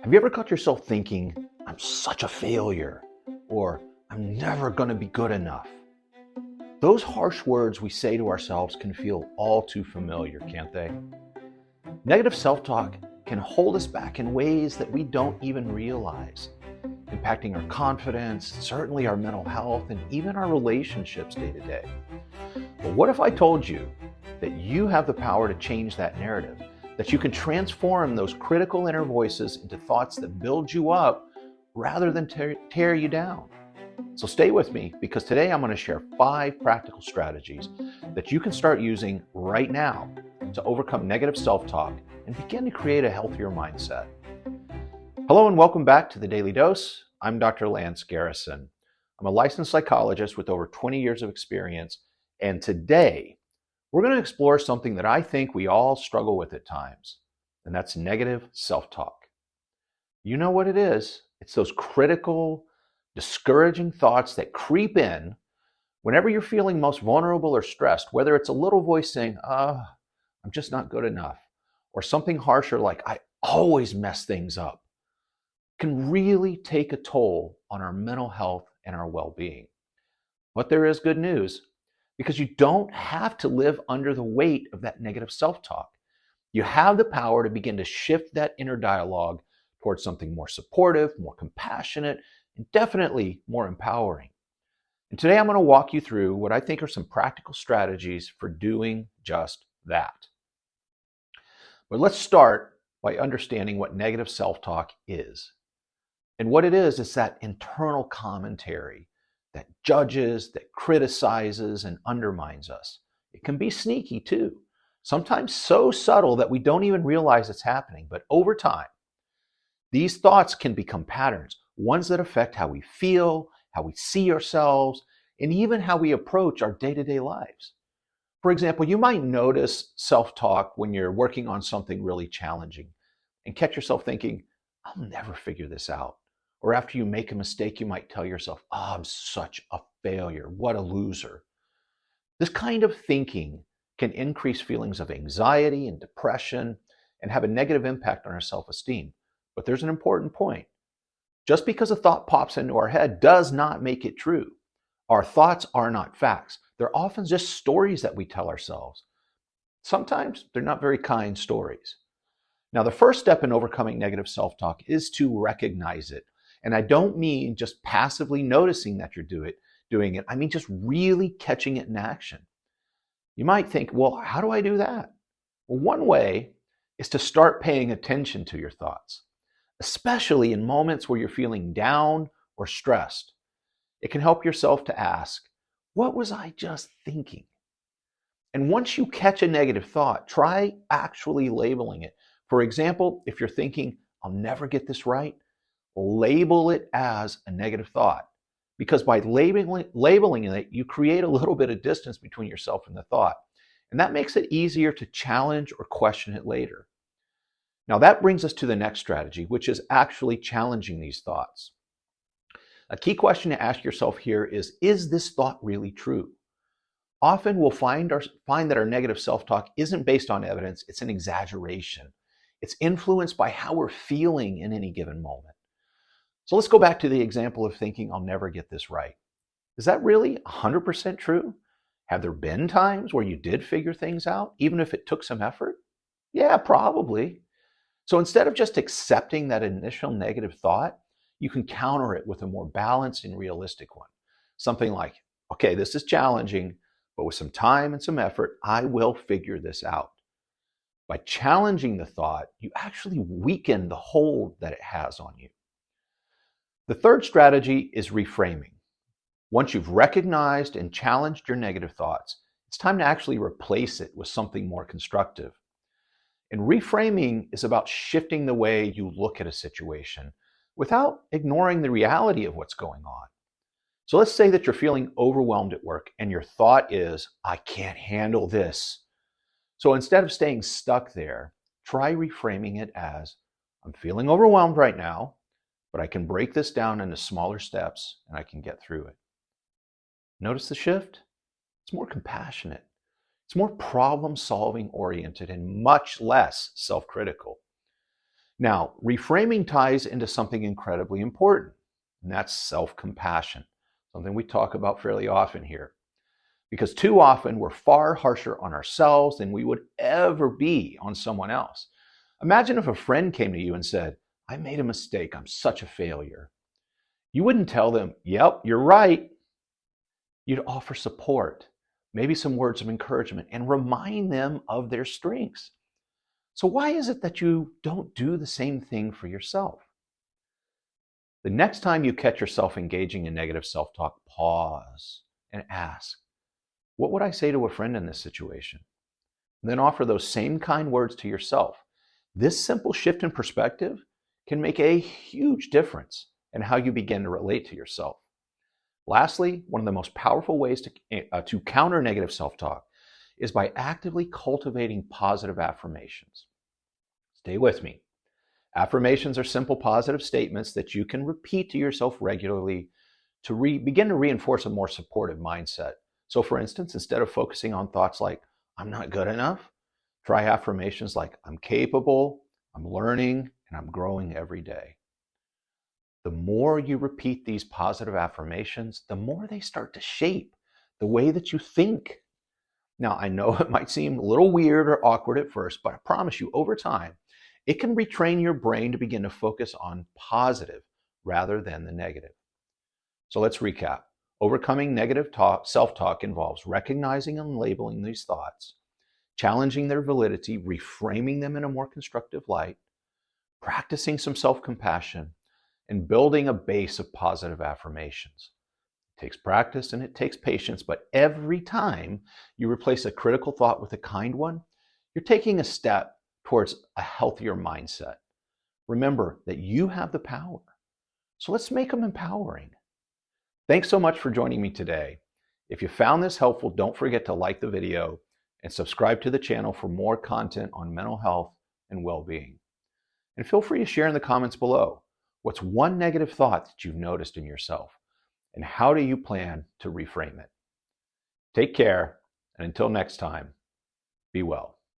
Have you ever caught yourself thinking, I'm such a failure, or I'm never going to be good enough? Those harsh words we say to ourselves can feel all too familiar, can't they? Negative self-talk can hold us back in ways that we don't even realize, impacting our confidence, certainly our mental health, and even our relationships day to day. But what if I told you that you have the power to change that narrative, that you can transform those critical inner voices into thoughts that build you up rather than tear you down? So stay with me, because today I'm going to share 5 practical strategies that you can start using right now to overcome negative self-talk and begin to create a healthier mindset. Hello and welcome back to the Daily Dose. I'm Dr. Lance Garrison. I'm a licensed psychologist with over 20 years of experience, and today we're going to explore something that I think we all struggle with at times, and that's negative self-talk. You know what it is? It's those critical, discouraging thoughts that creep in whenever you're feeling most vulnerable or stressed, whether it's a little voice saying, I'm just not good enough, or something harsher like, I always mess things up, can really take a toll on our mental health and our well-being. But there is good news, because you don't have to live under the weight of that negative self-talk. You have the power to begin to shift that inner dialogue towards something more supportive, more compassionate, and definitely more empowering. And today I'm going to walk you through what I think are some practical strategies for doing just that. But let's start by understanding what negative self-talk is. And what it is that internal commentary that judges, that criticizes, and undermines us. It can be sneaky too, sometimes so subtle that we don't even realize it's happening. But over time, these thoughts can become patterns, ones that affect how we feel, how we see ourselves, and even how we approach our day-to-day lives. For example, you might notice self-talk when you're working on something really challenging and catch yourself thinking, I'll never figure this out. Or after you make a mistake, you might tell yourself, I'm such a failure. What a loser. This kind of thinking can increase feelings of anxiety and depression and have a negative impact on our self-esteem. But there's an important point. Just because a thought pops into our head does not make it true. Our thoughts are not facts. They're often just stories that we tell ourselves. Sometimes they're not very kind stories. Now, the first step in overcoming negative self-talk is to recognize it. And I don't mean just passively noticing that you're doing it. I mean just really catching it in action. You might think, well, how do I do that? Well, one way is to start paying attention to your thoughts, especially in moments where you're feeling down or stressed. It can help yourself to ask, what was I just thinking? And once you catch a negative thought, try actually labeling it. For example, if you're thinking, I'll never get this right, label it as a negative thought. Because by labeling it, you create a little bit of distance between yourself and the thought. And that makes it easier to challenge or question it later. Now that brings us to the next strategy, which is actually challenging these thoughts. A key question to ask yourself here is this thought really true? Often we'll find that our negative self-talk isn't based on evidence, it's an exaggeration. It's influenced by how we're feeling in any given moment. So let's go back to the example of thinking, I'll never get this right. Is that really 100% true? Have there been times where you did figure things out, even if it took some effort? Yeah, probably. So instead of just accepting that initial negative thought, you can counter it with a more balanced and realistic one. Something like, okay, this is challenging, but with some time and some effort, I will figure this out. By challenging the thought, you actually weaken the hold that it has on you. The third strategy is reframing. Once you've recognized and challenged your negative thoughts, it's time to actually replace it with something more constructive. And reframing is about shifting the way you look at a situation without ignoring the reality of what's going on. So let's say that you're feeling overwhelmed at work and your thought is, I can't handle this. So instead of staying stuck there, try reframing it as, I'm feeling overwhelmed right now, but I can break this down into smaller steps and I can get through it. Notice the shift? It's more compassionate. It's more problem-solving oriented and much less self-critical. Now, reframing ties into something incredibly important, and that's self-compassion, something we talk about fairly often here. Because too often we're far harsher on ourselves than we would ever be on someone else. Imagine if a friend came to you and said, "I made a mistake, I'm such a failure." You wouldn't tell them, "Yep, you're right." You'd offer support, maybe some words of encouragement, and remind them of their strengths. So why is it that you don't do the same thing for yourself? The next time you catch yourself engaging in negative self-talk, pause and ask, what would I say to a friend in this situation? And then offer those same kind words to yourself. This simple shift in perspective can make a huge difference in how you begin to relate to yourself. Lastly, one of the most powerful ways to counter negative self-talk is by actively cultivating positive affirmations. Stay with me. Affirmations are simple positive statements that you can repeat to yourself regularly to begin to reinforce a more supportive mindset. So for instance, instead of focusing on thoughts like, "I'm not good enough," try affirmations like, "I'm capable, I'm learning, and I'm growing every day." The more you repeat these positive affirmations, the more they start to shape the way that you think. Now, I know it might seem a little weird or awkward at first, but I promise you, over time, it can retrain your brain to begin to focus on positive rather than the negative. So let's recap. Overcoming negative self-talk involves recognizing and labeling these thoughts, challenging their validity, reframing them in a more constructive light, practicing some self-compassion, and building a base of positive affirmations. It takes practice and it takes patience, but every time you replace a critical thought with a kind one, you're taking a step towards a healthier mindset. Remember that you have the power. So let's make them empowering. Thanks so much for joining me today. If you found this helpful, don't forget to like the video and subscribe to the channel for more content on mental health and well-being. And feel free to share in the comments below. What's one negative thought that you've noticed in yourself? And how do you plan to reframe it? Take care, and until next time, be well.